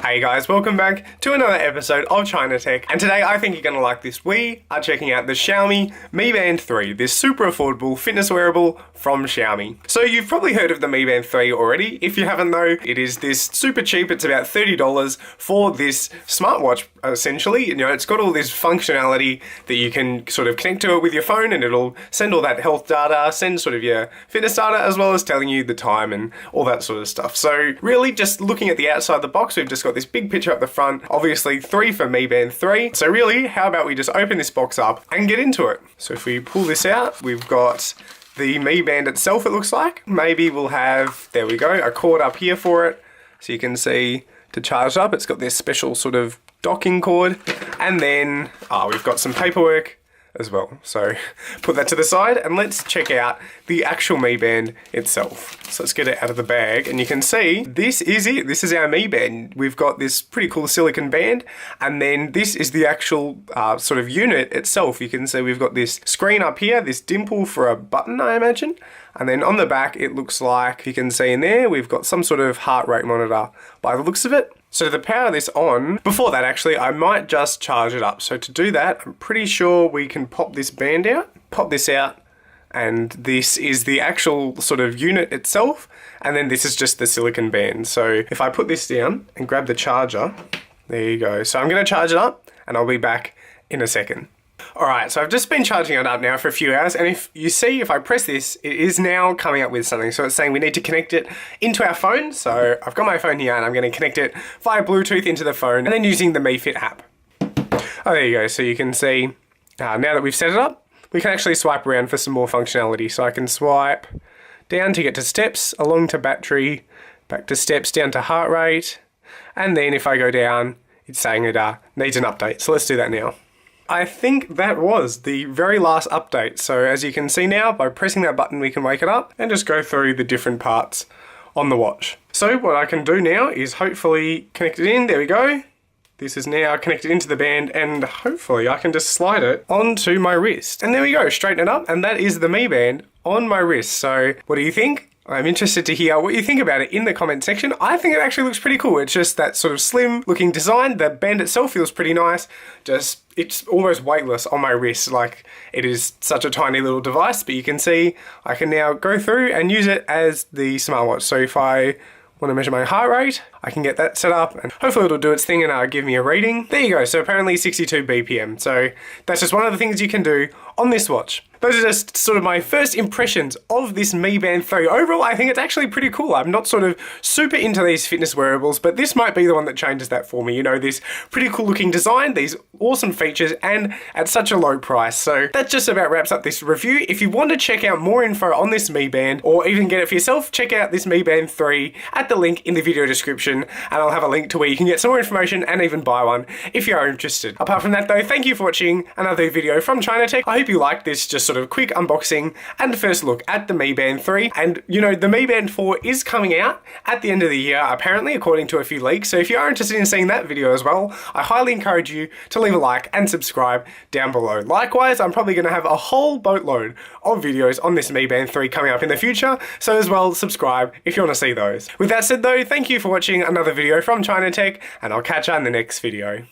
Hey guys, welcome back to another episode of ChinaTech, and today I think you're going to like this. We are checking out the Xiaomi Mi Band 3, this super affordable fitness wearable from Xiaomi. So you've probably heard of the Mi Band 3 already. If you haven't though, it is this super cheap, it's about $30 for this smartwatch essentially. You know, it's got all this functionality that you can sort of connect to it with your phone and it'll send all that health data, send sort of your fitness data, as well as telling you the time and all that sort of stuff. So really just looking at the outside of the box, we've just got this big picture up the front, obviously 3 for Mi Band 3. So really, how about we just open this box up and get into it? So if we pull this out, we've got the Mi Band itself, it looks like. Maybe we'll have, there we go, a cord up here for it. So you can see to charge up, it's got this special sort of docking cord. And then, we've got some paperwork as well. So put that to the side and let's check out the actual Mi Band itself. So let's get it out of the bag and you can see this is it. This is our Mi Band. We've got this pretty cool silicone band and then this is the actual sort of unit itself. You can see we've got this screen up here, this dimple for a button, I imagine. And then on the back, it looks like you can see in there, we've got some sort of heart rate monitor by the looks of it. So to power this on, before that actually, I might just charge it up. So to do that, I'm pretty sure we can pop this band out, pop this out, and this is the actual sort of unit itself. And then this is just the silicone band. So if I put this down and grab the charger, there you go. So I'm gonna charge it up and I'll be back in a second. Alright, so I've just been charging it up now for a few hours, and if you see, if I press this, it is now coming up with something. So it's saying we need to connect it into our phone. So I've got my phone here and I'm going to connect it via Bluetooth into the phone and then using the Mi Fit app. Oh, there you go. So you can see, now that we've set it up, we can actually swipe around for some more functionality. So I can swipe down to get to steps, along to battery, back to steps, down to heart rate, and then if I go down, it's saying it needs an update. So let's do that now. I think that was the very last update. So as you can see now, by pressing that button, we can wake it up and just go through the different parts on the watch. So what I can do now is hopefully connect it in. There we go. This is now connected into the band and hopefully I can just slide it onto my wrist. And there we go, straighten it up. And that is the Mi Band on my wrist. So what do you think? I'm interested to hear what you think about it in the comment section. I think it actually looks pretty cool. It's just that sort of slim looking design. The band itself feels pretty nice. It's almost weightless on my wrist. Like, it is such a tiny little device, but you can see I can now go through and use it as the smartwatch. So if I want to measure my heart rate, I can get that set up and hopefully it'll do its thing and give me a reading. There you go, so apparently 62 BPM. So that's just one of the things you can do on this watch. Those are just sort of my first impressions of this Mi Band 3. Overall, I think it's actually pretty cool. I'm not sort of super into these fitness wearables, but this might be the one that changes that for me. You know, this pretty cool looking design, these awesome features, and at such a low price. So that just about wraps up this review. If you want to check out more info on this Mi Band, or even get it for yourself, check out this Mi Band 3 at the link in the video description, and I'll have a link to where you can get some more information and even buy one if you are interested. Apart from that though, thank you for watching another video from ChinaTech. I hope you liked this just sort of quick unboxing and first look at the Mi Band 3. And you know, the Mi Band 4 is coming out at the end of the year, apparently, according to a few leaks. So if you are interested in seeing that video as well, I highly encourage you to leave a like and subscribe down below. Likewise, I'm probably going to have a whole boatload of videos on this Mi Band 3 coming up in the future. So as well, subscribe if you want to see those. With that said though, thank you for watching another video from ChinaTech, and I'll catch you in the next video.